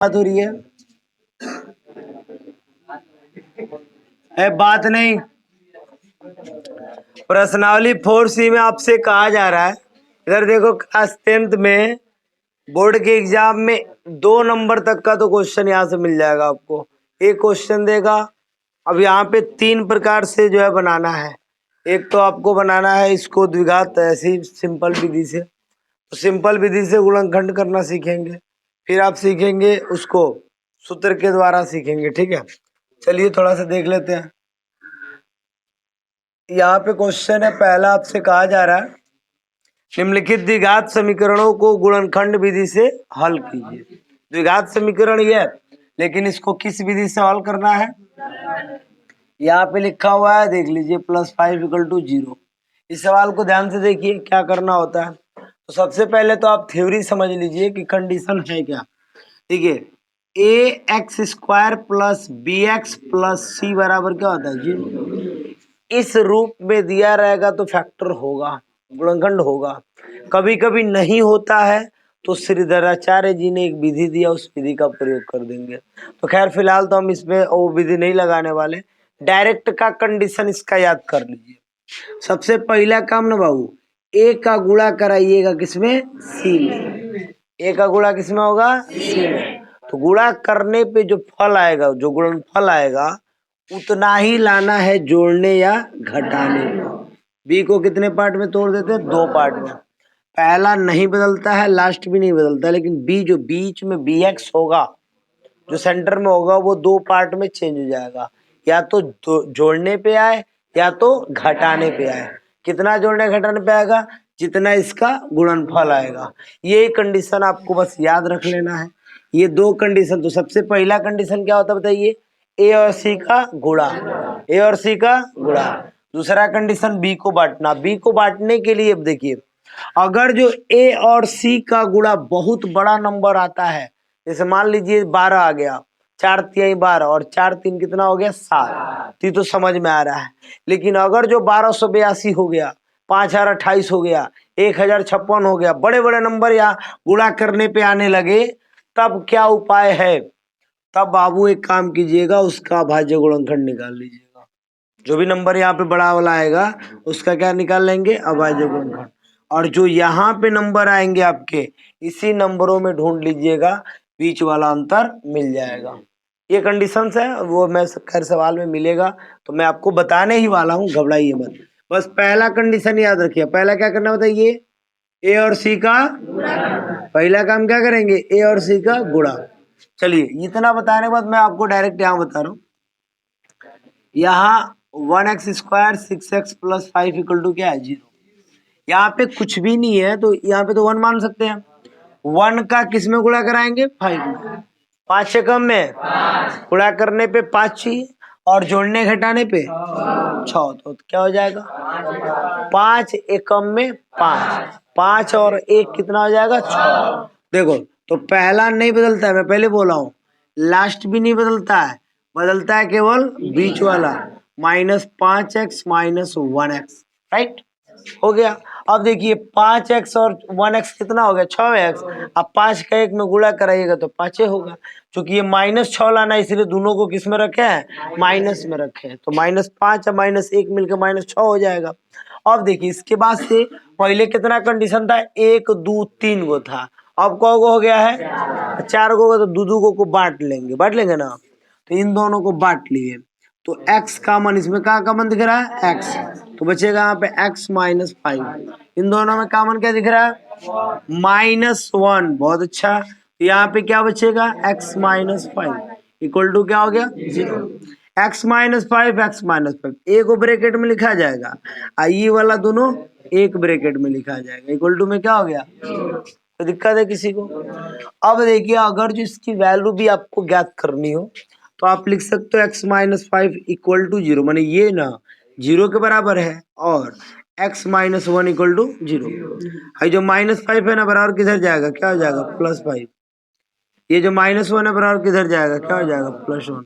बात हो रही है बात नहीं। प्रश्नावली 4C में आपसे कहा जा रहा है, इधर देखो क्लास 10th में बोर्ड के एग्जाम में 2 नंबर तक का तो क्वेश्चन यहाँ से मिल जाएगा आपको। एक क्वेश्चन देगा, अब यहाँ पे 3 प्रकार से जो है बनाना है। एक तो आपको बनाना है इसको द्विघात ऐसी सिंपल विधि से, तो सिंपल विधि से गुणनखंड करना सीखेंगे, फिर आप सीखेंगे उसको सूत्र के द्वारा सीखेंगे। ठीक है, चलिए थोड़ा सा देख लेते हैं। यहाँ पे क्वेश्चन है पहला, आपसे कहा जा रहा है निम्नलिखित द्विघात समीकरणों को गुणनखंड विधि से हल कीजिए। द्विघात समीकरण ये है, लेकिन इसको किस विधि से हल करना है यहाँ पे लिखा हुआ है, देख लीजिए +5 = 0। इस सवाल को ध्यान से देखिए क्या करना होता है। तो सबसे पहले तो आप थ्योरी समझ लीजिए कि कंडीशन है क्या। देखिए ax² + bx + c बराबर क्या होता है 0। इस रूप में दिया रहेगा तो फैक्टर होगा, गुणनखंड होगा। कभी कभी नहीं होता है तो श्रीधराचार्य जी ने एक विधि दिया, उस विधि का प्रयोग कर देंगे। तो खैर फिलहाल तो हम इसमें वो विधि नहीं लगाने वाले, डायरेक्ट का कंडीशन इसका याद कर लीजिए। सबसे पहला काम ना बाबू, ए का गुणा कराइएगा किसमें, सी में। ए का गुणा किसमें होगा, सी में। तो गुणा करने पे जो फल आएगा, जो गुणनफल आएगा उतना ही लाना है जोड़ने या घटाने को। बी को कितने पार्ट में तोड़ देते हैं, 2 पार्ट में। पहला नहीं बदलता है, लास्ट भी नहीं बदलता, लेकिन बी जो बीच में bx होगा, जो सेंटर में होगा, वो 2 पार्ट में चेंज हो जाएगा। या तो जोड़ने पे आए या तो घटाने पे आए। कितना जोड़ने घटाने पे आएगा, जितना इसका गुणनफल आएगा। ये कंडीशन आपको बस याद रख लेना है, ये 2 कंडीशन। तो सबसे पहला कंडीशन क्या होता है बताइए, ए और सी का गुणा, ए और सी का गुणा। दूसरा कंडीशन बी को बांटना। बी को बांटने के लिए अब देखिए, अगर जो ए और सी का गुणा बहुत बड़ा नंबर आता है, जैसे मान लीजिए 12 आ गया, 4 तिहाई 12 और 4 3 कितना हो गया 7, तो समझ में आ रहा है। लेकिन अगर जो 1282 हो गया, 5028 हो गया, 1056 हो गया, बड़े बड़े नंबर या गुणा करने पे आने लगे, तब क्या उपाय है, तब बाबू एक काम कीजिएगा, उसका भाज्य गुणनखंड निकाल लीजिएगा। जो भी नंबर यहाँ पे बड़ा वाला आएगा उसका क्या निकाल लेंगे, अभाज्य गुणनखंड। और जो यहाँ पे नंबर आएंगे आपके, इसी नंबरों में ढूंढ लीजिएगा, बीच वाला अंतर मिल जाएगा। ये कंडीशंस है, वो मैं खैर सवाल में मिलेगा तो मैं आपको बताने ही वाला हूँ, घबराइए मत। बस पहला कंडीशन याद रखिए। पहला क्या करना बताइए, ए और सी का, पहला काम क्या करेंगे, ए और सी का गुणा। चलिए इतना बताने के बाद मैं आपको डायरेक्ट यहाँ बता रहा हूँ, यहाँ 1x² 6x + 5 = क्या है 0। यहाँ पे कुछ भी नहीं है तो यहाँ पे तो 1 मान सकते हैं। 1 का किस में गुणा कराएंगे, 5 में। 5 से कम में गुणा करने पे 5 चाहिए, और जोड़ने घटाने पे 6, तो क्या हो जाएगा 5 एकम में 5, 5 और 1 कितना हो जाएगा 6। देखो तो पहला नहीं बदलता है, मैं पहले बोला हूँ, लास्ट भी नहीं बदलता है, बदलता है केवल बीच वाला, -5x - 1x, राइट, हो गया। अब देखिए 5x और 1x कितना हो गया 6x। अब 5 का 1 में गुणा कराइएगा तो 5 होगा। क्योंकि ये -6 लाना है, इसलिए दोनों को किस में रखे हैं, माइनस में रखे हैं। तो -5 और -1 मिलकर -6 हो जाएगा। अब देखिए इसके बाद से पहले कितना कंडीशन था, 1 2 3 गो था, अब कौ गो हो गया है 4 गो। तो दो को बांट लेंगे ना, तो इन दोनों को बांट लिए। तो x कॉमन, इसमें क्या कॉमन दिख रहा है, x, तो बचेगा यहाँ पे x - 5। इन दोनों में कॉमन क्या दिख रहा है, -1। बहुत अच्छा, यहाँ पे क्या बचेगा, x - 5 = क्या हो गया 0। x - 5 x - 5 एक ब्रैकेट में लिखा जाएगा, ये वाला दोनों एक ब्रैकेट में लिखा जाएगा, इक्वल में क्या हो गया, तो दिक्कत है किसी को। अब देखिए अगर जो इसकी वैल्यू भी आपको ज्ञात करनी हो तो आप लिख सकते हो x - 5 = 0, माने ये ना 0 के बराबर है, और x - 1 = 0। जो -5 है ना बराबर किधर जाएगा, क्या हो जाएगा +5। ये जो -1 है बराबर किधर जाएगा, क्या हो जाएगा +1।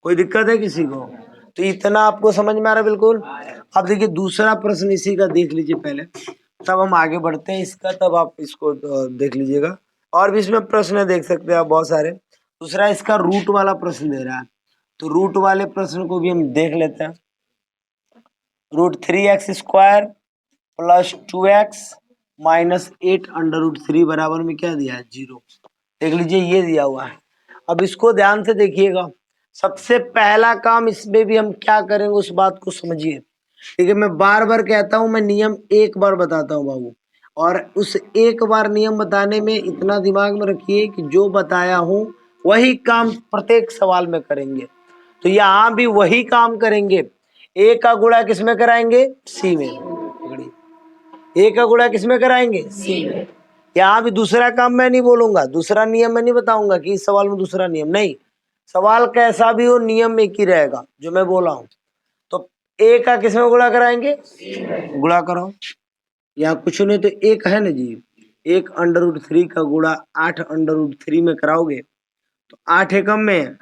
कोई दिक्कत है किसी को, तो इतना आपको समझ में आ रहा है बिल्कुल। अब देखिए दूसरा प्रश्न इसी का देख लीजिए पहले, तब हम आगे बढ़ते हैं इसका, तब आप इसको देख लीजिएगा। और भी इसमें प्रश्न देख सकते हैं आप बहुत सारे। दूसरा इसका रूट वाला प्रश्न दे रहा है, तो रूट वाले प्रश्न को भी हम देख लेते हैं। √3x² + 2x - 8 √3 बराबर में क्या दिया है 0। देख लीजिए ये दिया हुआ है। अब इसको ध्यान से देखिएगा। सबसे पहला काम इसमें भी हम क्या करेंगे उस बात को समझिए। ठीक है, मैं बार बार कहता हूं, मैं नियम एक बार बताता हूं बाबू, और उस एक बार नियम बताने में इतना दिमाग में रखिए कि जो बताया हूं वही काम प्रत्येक सवाल में करेंगे। तो यहाँ भी वही काम करेंगे। ए का गुणा किसमें कराएंगे? सी में। ए का गुणा किसमें कराएंगे? सी में। यहाँ भी दूसरा काम मैं नहीं बोलूंगा, दूसरा नियम मैं नहीं बताऊंगा कि इस सवाल में दूसरा नियम नहीं। सवाल कैसा भी हो नियम एक ही रहेगा जो मैं बोला हूं। तो ए का किसमें गुणा कराएंगे? गुणा करो। यहाँ कुछ नहीं तो एक है ना जी, 1 √3 का गुणा 8 √3 में कराओगे तो 8 एकम में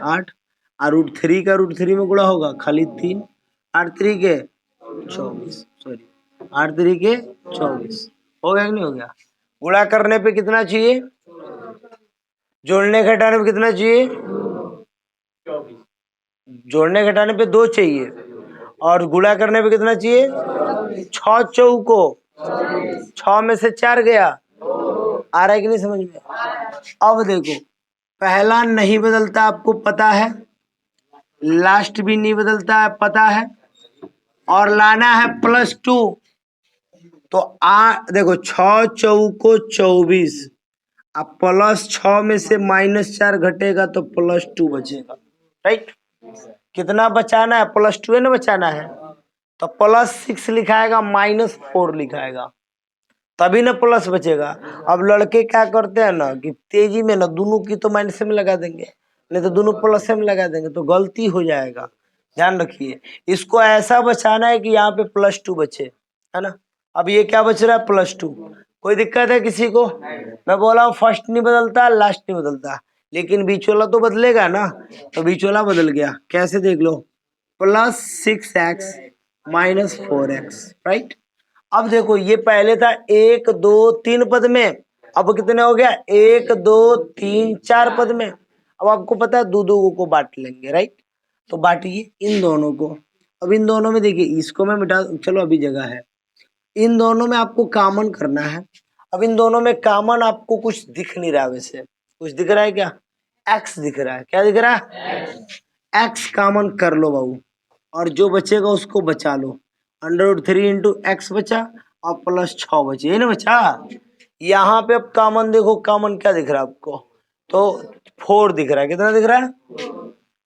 8, और √3 का √3 में गुणा होगा खाली 3, 8 3 के 24, सॉरी 8 3 के 24। हो गया कि नहीं हो गया? गुणा करने पे कितना चाहिए? जोड़ने घटाने पे कितना चाहिए? जोड़ने घटाने पे 2 चाहिए, और गुणा करने पे कितना चाहिए? 6 चौको 6 में से 4 गया। आ रहा है कि नहीं समझ में? अब देखो, पहला नहीं बदलता आपको पता है, लास्ट भी नहीं बदलता है पता है, और लाना है +2। तो देखो 6 चौको 24, अब +6 में से -4 घटेगा तो +2 बचेगा। राइट, कितना बचाना है? +2 है ना बचाना है, तो +6 लिखाएगा, -4 लिखाएगा, तभी ना प्लस बचेगा। अब लड़के क्या करते हैं ना कि तेजी में ना दोनों की तो माइनस में लगा देंगे, नहीं तो दोनों प्लस में लगा देंगे, तो गलती हो जाएगा। ध्यान रखिए, इसको ऐसा बचाना है कि यहाँ पे +2 बचे, है ना। अब ये क्या बच रहा है? +2। कोई दिक्कत है किसी को? मैं बोला हूँ फर्स्ट नहीं बदलता, लास्ट नहीं बदलता, लेकिन बीच वाला तो बदलेगा ना। तो बीच वाला बदल गया, कैसे देख लो, +6x - 4x। राइट, अब देखो ये पहले था 1 2 3 पद में, अब कितने हो गया? 1 2 3 4 पद में। अब आपको पता है दो दो को बांट लेंगे। राइट, तो बांटिए इन दोनों को। अब इन दोनों में देखिए, इसको मैं मिटा, चलो अभी जगह है, इन दोनों में आपको कॉमन करना है। अब इन दोनों में कॉमन आपको कुछ दिख नहीं रहा, वैसे कुछ दिख रहा है क्या? एक्स दिख रहा है। क्या दिख रहा है? एक्स कॉमन कर लो बाबू, और जो बचेगा उसको बचा लो। √3 इंटू एक्स बचा, और +6 बचे, ये ना बचा। यहाँ पे अब कॉमन देखो, कॉमन क्या दिख रहा है आपको? तो 4 दिख रहा है। कितना दिख रहा है?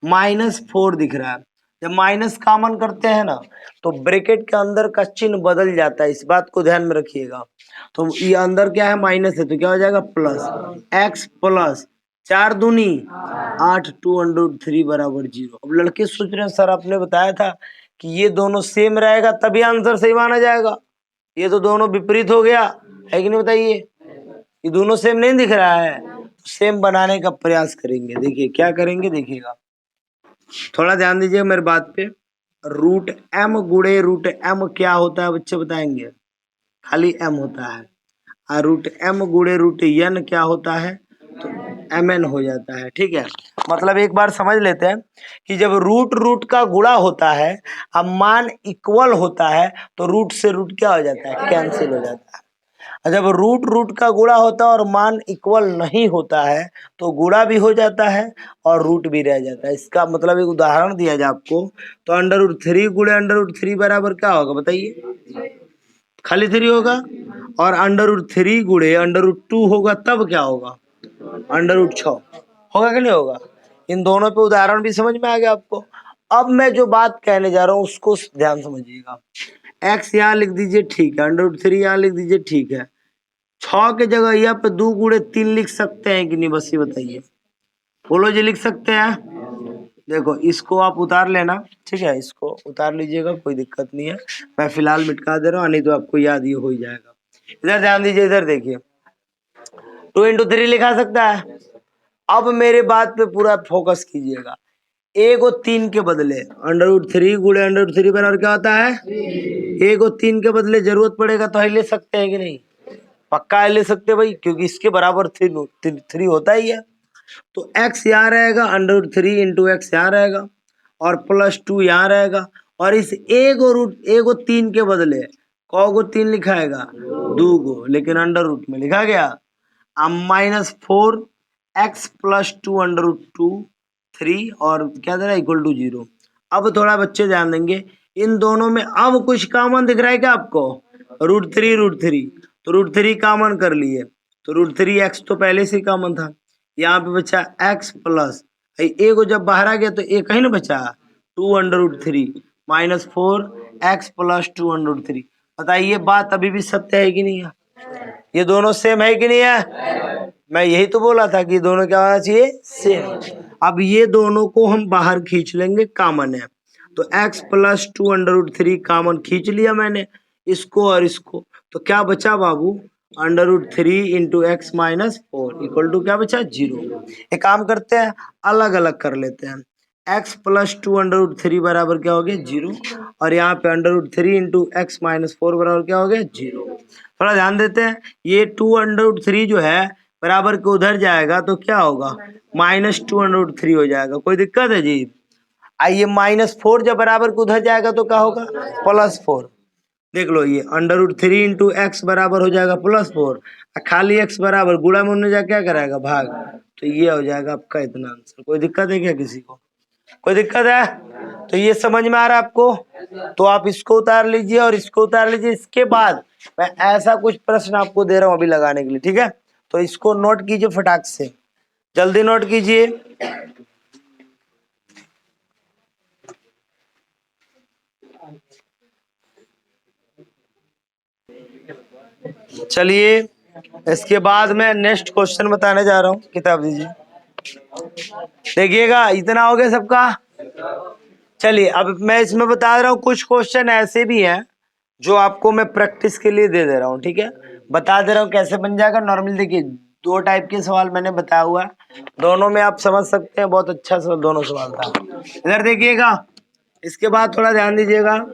-4 दिख रहा है। जब माइनस कॉमन करते हैं ना तो ब्रैकेट के अंदर का चिन्ह बदल जाता है, इस बात को ध्यान में रखिएगा। तो ये अंदर क्या है? माइनस है, तो क्या हो जाएगा? प्लस एक्स प्लस 4 दूनी 8, 2√3 बराबर 0। अब लड़के सोच रहे हैं सर आपने बताया था कि ये दोनों सेम रहेगा तभी आंसर सही माना जाएगा, ये तो दोनों विपरीत हो गया, है कि नहीं? बताइए, ये दोनों सेम नहीं दिख रहा है। तो सेम बनाने का प्रयास करेंगे। देखिए क्या करेंगे, देखिएगा, थोड़ा ध्यान दीजिए मेरी बात पे। √m गुणे √m क्या होता है बच्चे बताएंगे? खाली m होता है। और √m गुणे √n क्या होता है? तो mn हो जाता है। ठीक है, मतलब एक बार समझ लेते हैं कि जब रूट का गुणा होता है, अब मान इक्वल होता है, तो रूट से रूट क्या हो जाता है? कैंसिल हो जाता है। और जब रूट का गुणा होता है और मान इक्वल नहीं होता है, तो गुणा भी हो जाता है और रूट भी रह जाता है। इसका मतलब एक उदाहरण दिया जाए आपको, तो √3 गुणे √3 बराबर क्या होगा बताइए? खाली 3 होगा। और √3 गुणे √2 होगा तब क्या होगा? √6 होगा कि नहीं होगा? इन दोनों पे उदाहरण भी समझ में आ गया आपको। अब मैं जो बात कहने जा रहा हूँ उसको ध्यान समझिएगा। एक्स यहाँ लिख दीजिए, ठीक है, √3 यहाँ लिख दीजिए, ठीक है। 6 के जगह यहाँ पे 2 गुणे 3 लिख सकते हैं कि नहीं? बस ये बताइए, बोलो जी, लिख सकते हैं? देखो इसको आप उतार लेना, ठीक है, इसको उतार लीजिएगा, कोई दिक्कत नहीं है। मैं फिलहाल मिटका दे रहा हूँ, नहीं तो आपको याद ही हो ही जाएगा। इधर ध्यान दीजिए, इधर देखिए, 2 × 3 लिखा सकता है। अब मेरे बात पे पूरा फोकस कीजिएगा। ए को 3 के बदले √3 गुणे √3 बराबर क्या होता है? ए को 3 के बदले जरूरत पड़ेगा तो ही ले सकते हैं कि नहीं? पक्का है ले सकते भाई, क्योंकि इसके बराबर 3 होता ही है। तो x यहाँ रहेगा, √3 इंटू एक्स यहाँ रहेगा और +2 यहाँ रहेगा। और इस ए को 3 के बदले को 3 लिखाएगा 2 को, लेकिन √ में लिखा गया। अब -4x + 2 √2 3 और क्या दे रहा है =0। अब थोड़ा बच्चे ध्यान देंगे, इन दोनों में अब कुछ कॉमन दिख रहा है क्या आपको? √3 तो √3 कॉमन कर लिए, तो √3x तो पहले से कॉमन था। यहाँ पे बचा x प्लस ए को जब बाहर आ गया तो ए कहीं ना बचा 2 √3 -4x + 2 √3। बताइए बात अभी भी सत्य है कि नहीं है? ये दोनों सेम है कि नहीं है? मैं यही तो बोला था कि दोनों क्या होना चाहिए? सेम। अब ये दोनों को हम बाहर खींच लेंगे, कॉमन है, तो x + 2 √3 कॉमन खींच लिया मैंने, इसको और इसको, तो क्या बचा बाबू? √3 इंटू x - 4 इक्वल टू क्या बचा? 0। एक काम करते हैं, अलग अलग कर लेते हैं। x + 2 √3 बराबर क्या हो गया? 0। और यहाँ पे √3 इंटू x - 4 बराबर क्या हो गया? 0। थोड़ा ध्यान देते हैं, ये 2 √3 जो है बराबर के उधर जाएगा तो क्या होगा? -2 √3 हो जाएगा। कोई दिक्कत है जी? आइए -4 जब बराबर के उधर जाएगा तो क्या होगा? +4। देख लो, ये √3 इंटू एक्स बराबर हो जाएगा +4, खाली x बराबर गुणा में होने जा क्या कराएगा? भाग। तो ये हो जाएगा आपका इतना आंसर। कोई दिक्कत है क्या किसी को? कोई दिक्कत है? तो ये समझ में आ रहा है आपको? तो आप इसको उतार लीजिए और इसको उतार लीजिए। इसके बाद मैं ऐसा कुछ प्रश्न आपको दे रहा हूं अभी लगाने के लिए, ठीक है? तो इसको नोट कीजिए फटाक से, जल्दी नोट कीजिए। चलिए, इसके बाद मैं नेक्स्ट क्वेश्चन बताने जा रहा हूँ। किताब दीजिए, देखिएगा। इतना हो गया सबका? चलिए, अब मैं इसमें बता रहा हूँ, कुछ क्वेश्चन ऐसे भी हैं जो आपको मैं प्रैक्टिस के लिए दे रहा हूँ, ठीक है? बता दे रहा हूँ कैसे बन जाएगा। नॉर्मल देखिए, 2 टाइप के सवाल मैंने बताया हुआ है, दोनों में आप समझ सकते हैं। बहुत अच्छा सवाल, दोनों सवाल था। इधर देखिएगा, इसके बाद थोड़ा ध्यान दीजिएगा।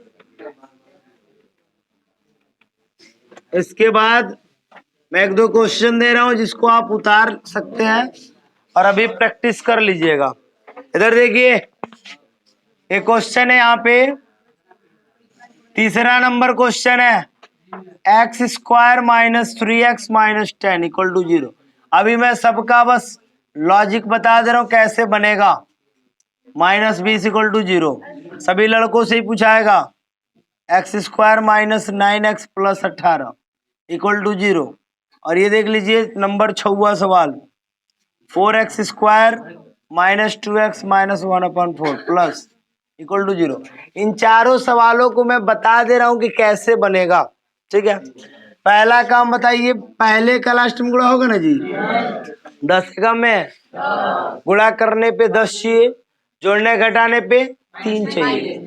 इसके बाद मैं 1-2 क्वेश्चन दे रहा हूँ जिसको आप उतार सकते हैं और अभी प्रैक्टिस कर लीजिएगा। इधर देखिए, एक क्वेश्चन है यहाँ पे, तीसरा नंबर क्वेश्चन है, x² - 3x - 10 = 0। अभी मैं सबका बस लॉजिक बता दे रहा हूँ कैसे बनेगा। -20 = 0 सभी लड़कों से ही पूछाएगा। x² - 9x + 18 = 0। और ये देख लीजिए नंबर 6वां सवाल, 4x² - 2x - 1/4 प्लस = 0। इन चारों सवालों को मैं बता दे रहा हूं कि कैसे बनेगा, ठीक है? पहला काम बताइए, पहले का लास्ट में गुणा होगा ना जी? 10 से कम में गुणा करने पे 10 चाहिए, जोड़ने घटाने पे 3 चाहिए,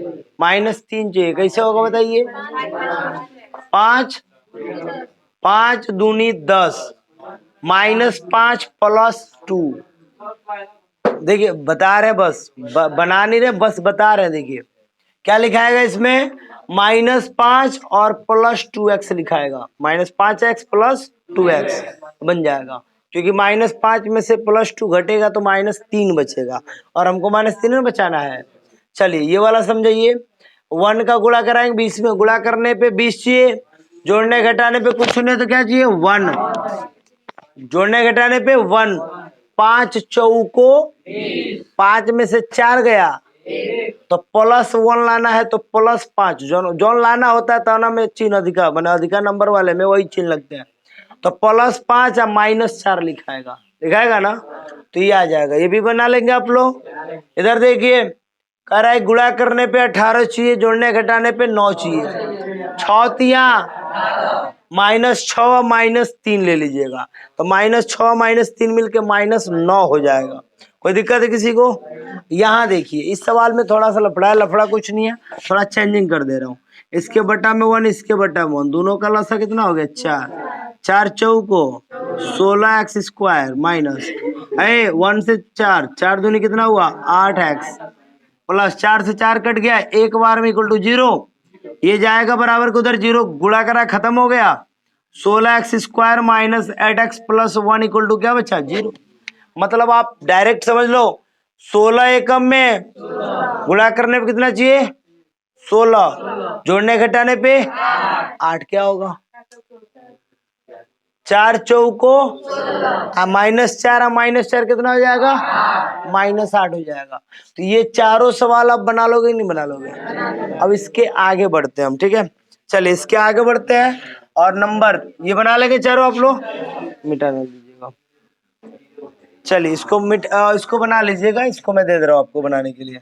-3 चाहिए। कैसे होगा बताइए? 5 5 दूनी 10 -5 + 2। देखिए बता रहे, बस बना नहीं रहे, बस बता रहे। देखिए क्या लिखाएगा इसमें? -5 और +2x लिखाएगा। -5x + 2x बन जाएगा, क्योंकि -5 में से +2 घटेगा तो -3 बचेगा और हमको -3 बचाना है। चलिए ये वाला समझाइए। 1 का गुणा कराएंगे 20 में, गुणा करने पे 20 चाहिए, जोड़ने घटाने पे कुछ नहीं तो क्या चाहिए? 1। जोड़ने घटाने पे 1, 5 चौको 5 में से 4 गया तो +1 लाना है, तो +5 जो लाना होता है तो ना में चिन्ह अधिका बने, अधिका नंबर वाले में वही चिन्ह लगते हैं। तो +5 या -4 लिखाएगा ना, तो ये आ जाएगा। ये भी बना लेंगे आप लोग। इधर देखिए, कह रहा है गुणा करने पे 18 चाहिए, जोड़ने घटाने पे 9 चाहिए। 6 तिया -6 और -3 ले लीजिएगा, तो -6 -3 मिलके -9 हो जाएगा। कोई दिक्कत है किसी को? यहाँ देखिए, इस सवाल में थोड़ा सा लफड़ा है। लफड़ा कुछ नहीं है, थोड़ा चेंजिंग कर दे रहा हूँ। इसके बटा में 1, इसके बटा में 1, दोनों का लसा कितना हो गया? 4। 4 चौको 16x² माइनस 1 से 4, 4 दूनी कितना हुआ? 8x प्लस 4 से 4 कट गया, एक बार में = 0। ये जाएगा बराबर के उधर 0, गुणा करा खत्म हो गया। 16x² - 8x + 1 = क्या बचा? 0। मतलब आप डायरेक्ट समझ लो 16 एकम में गुणा करने पे कितना चाहिए 16, जोड़ने घटाने पे 8, क्या होगा 4 चौको -4, -4 कितना हो जाएगा -8 हो जाएगा। तो ये चारों सवाल आप बना लोगे नहीं बना लोगे। अब इसके आगे बढ़ते हैं हम, ठीक है, चलिए इसके आगे बढ़ते हैं और नंबर ये बना लेंगे चारों आप लोग, मिटा दीजिएगा। चलिए इसको बना लीजिएगा, इसको मैं दे दे रहा हूँ आपको बनाने के लिए।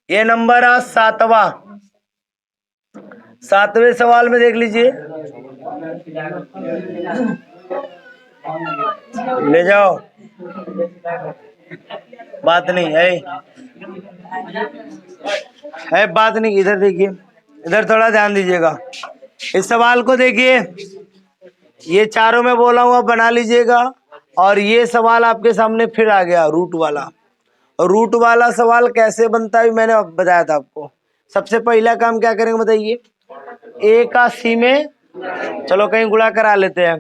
ये नंबर है 7वां, 7वें सवाल में देख लीजिए, ले जाओ, बात नहीं है बात नहीं, इधर देखिए, इधर थोड़ा ध्यान दीजिएगा। इस सवाल को देखिए, ये चारों में बोला हुआ बना लीजिएगा। और ये सवाल आपके सामने फिर आ गया रूट वाला। और रूट वाला सवाल कैसे बनता है मैंने बताया था आपको। सबसे पहला काम क्या करेंगे बताइए, ए का सी में, चलो कहीं गुणा करा लेते हैं,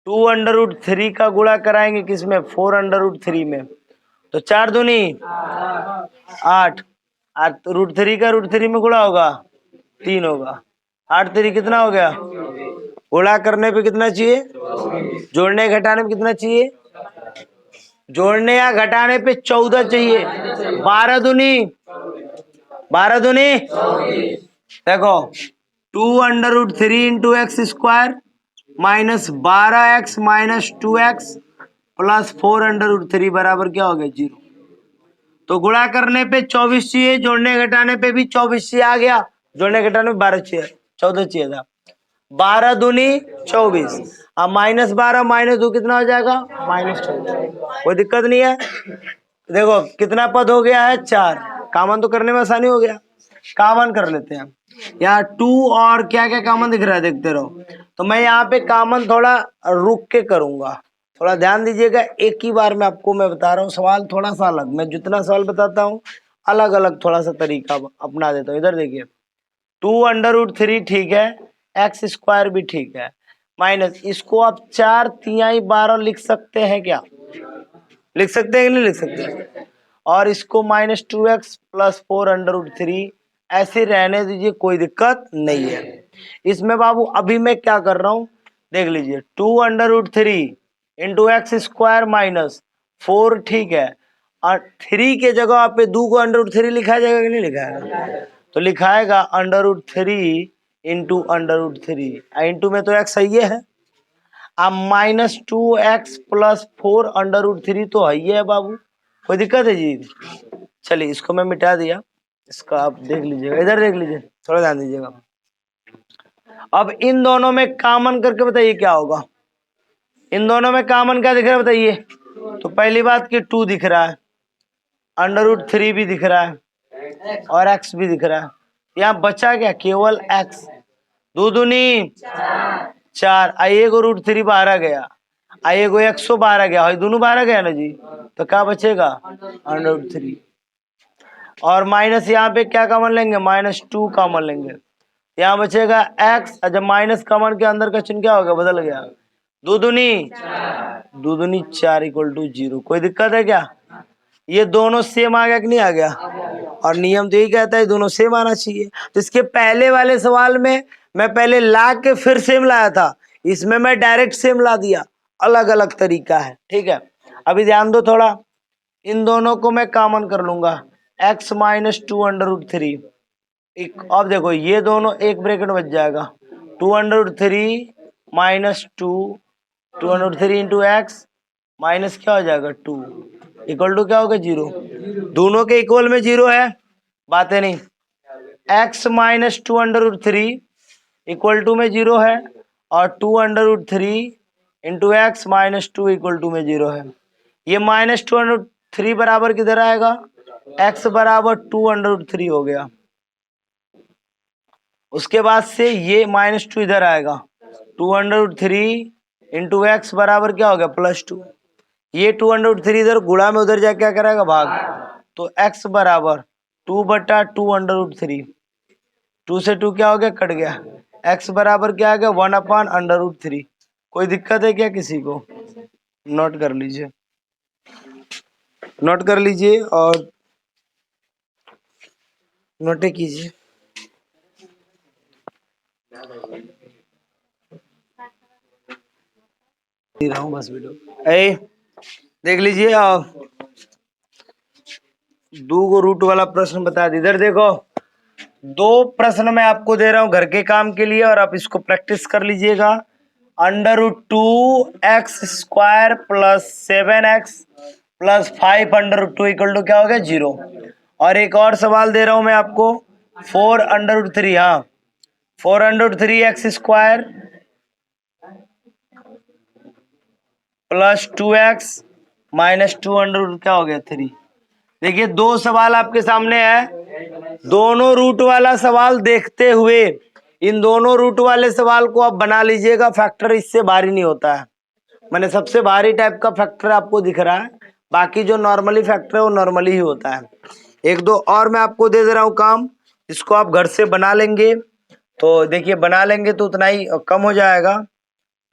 2√3 का गुणा कराएंगे किसमें 4√3 में, तो 4 दूनी 8, √3 का √3 में गुणा होगा 3 होगा, 8 3 कितना हो गया, गुणा करने पे कितना चाहिए, जोड़ने घटाने पे कितना चाहिए, जोड़ने या घटाने पे 14 चाहिए, 12 दूनी देखो 2√3 into x square -12x - 2x plus 4√3 बराबर क्या हो गया 0। तो गुणा करने पे 24 चाहिए, जोड़ने घटाने पे भी 24 चाहिए, आ गया, जोड़ने घटाने पे 12 चाहिए, 14 चाहिए था, 12 दूनी 24, अब -12 -2 कितना हो जाएगा -14, कोई दिक्कत नहीं है। देखो कितना पद हो गया है 4, कामन तो करने में आसानी हो गया, कामन कर लेते हैं। यहाँ 2 और क्या क्या कामन दिख रहा है देखते रहो। तो मैं यहाँ पे कामन थोड़ा रुक के करूंगा, थोड़ा ध्यान दीजिएगा, एक ही बार में आपको मैं बता रहा हूँ, सवाल थोड़ा सा अलग, मैं जितना सवाल बताता हूँ अलग अलग थोड़ा सा तरीका अपना देता हूँ। इधर देखिए 2√3 ठीक है, एक्स स्क्वायर भी ठीक है, माइनस इसको आप 4 तिहाई 12 लिख सकते हैं क्या, लिख सकते हैं कि नहीं लिख सकते, और इसको -2x प्लस 4√3 ऐसे रहने दीजिए, कोई दिक्कत नहीं है। इसमें बाबू अभी मैं क्या कर रहा हूँ देख लीजिए, 2√3 इंटू एक्स स्क्वायर -4 ठीक है, और 3 के जगह आप पे 2 को √3 लिखा जाएगा कि नहीं लिखाएगा, तो लिखाएगा √3 इंटू √3, इंटू में तो एक्स सही है, अब -2x प्लस 4√3 तो है ही है बाबू, कोई दिक्कत है जी। चलिए इसको मैं मिटा दिया, इसका आप देख लीजिएगा, इधर देख लीजिए, थोड़ा ध्यान दीजिएगा। अब इन दोनों में कॉमन करके बताइए क्या होगा, इन दोनों में कॉमन क्या दिख रहा है बताइए। तो पहली बात कि 2 दिख रहा है, √3 भी दिख रहा है और x भी दिख रहा है, यहाँ बचा क्या केवल x, 2 दूनी 4, आइए को √3 बाहर आ गया, आइए को 100 बाहर आ गया, दोनों बाहर आ गया ना जी, तो क्या बचेगा √3, और माइनस यहाँ पे क्या कॉमन लेंगे -2 कॉमन लेंगे, यहाँ बचेगा x, जब माइनस कॉमन के अंदर का चिन्ह क्या हो गया बदल गया, 2 दूनी 4 = 0, कोई दिक्कत है क्या, ये दोनों सेम आ गया कि नहीं आ गया, और नियम तो यही कहता है दोनों सेम आना चाहिए। तो इसके पहले वाले सवाल में मैं पहले ला के फिर सेम लाया था, इसमें मैं डायरेक्ट सेम ला दिया, अलग अलग तरीका है, ठीक है। अभी ध्यान दो थोड़ा, इन दोनों को मैं कॉमन कर लूंगा, x - 2√3, अब देखो ये दोनों एक ब्रैकेट बच जाएगा, 2√3 - 2√3 इंटू एक्स माइनस क्या हो जाएगा 2 = क्या होगा 0, दोनों के इक्वल में 0 है, बातें नहीं, x - 2√3 = में 0 है, और 2√3 इंटू एक्स -2 = में 0 है, ये -2√3 बराबर किधर आएगा, x बराबर 2√3 हो गया, उसके बाद से ये -2 इधर आएगा, 2√3 इंटू एक्स बराबर क्या हो गया +2, ये 2√3 इधर गुणा में उधर जाके क्या करेगा भाग, तो x बराबर 2/2√3, 2 से 2 क्या हो गया कट गया, x बराबर क्या आ गया 1/√3, कोई दिक्कत है क्या किसी को, नोट कर लीजिए। नोट कर लीजिए और नोटे कीजिए। रहा हूँ बस वीडियो ए देख लीजिए। दो को रूट वाला प्रश्न बता दी। इधर देखो, दो प्रश्न मैं आपको दे रहा हूं घर के काम के लिए और आप इसको प्रैक्टिस कर लीजिएगा। Under root 2x² plus 7x plus 5 under root 2 equal to क्या हो गया 0। और एक और सवाल दे रहा हूं मैं आपको 4 अंडर रूट 3, हाँ 4 under root 3x² plus 2x minus 2 under root क्या हो गया 3। देखिए दो सवाल आपके सामने है, दोनों रूट वाला सवाल देखते हुए इन दोनों रूट वाले सवाल को आप बना लीजिएगा। फैक्टर इससे भारी नहीं होता है, मैंने सबसे भारी टाइप का फैक्टर आपको दिख रहा है, बाकी जो नॉर्मली फैक्टर है वो नॉर्मली ही होता है। एक दो और मैं आपको दे दे रहा हूँ काम, इसको आप घर से बना लेंगे। तो देखिए बना लेंगे तो उतना ही कम हो जाएगा।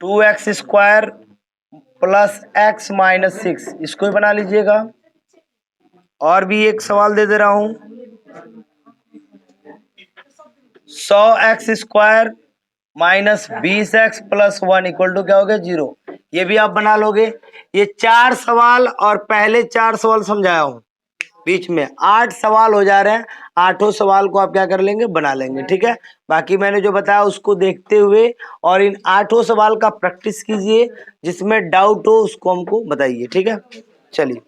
2x² प्लस x माइनस 6, इसको ही बना लीजिएगा। और भी एक सवाल दे दे रहा हूं 100x² minus 20x plus 1 equal to क्या हो गया 0। ये भी आप बना लोगे। ये 4 सवाल और पहले 4 सवाल समझाया हूं, बीच में 8 सवाल हो जा रहे हैं। 8 सवाल को आप क्या कर लेंगे बना लेंगे, ठीक है। बाकी मैंने जो बताया उसको देखते हुए और इन 8 सवाल का प्रैक्टिस कीजिए, जिसमें डाउट हो उसको हमको बताइए, ठीक है। चलिए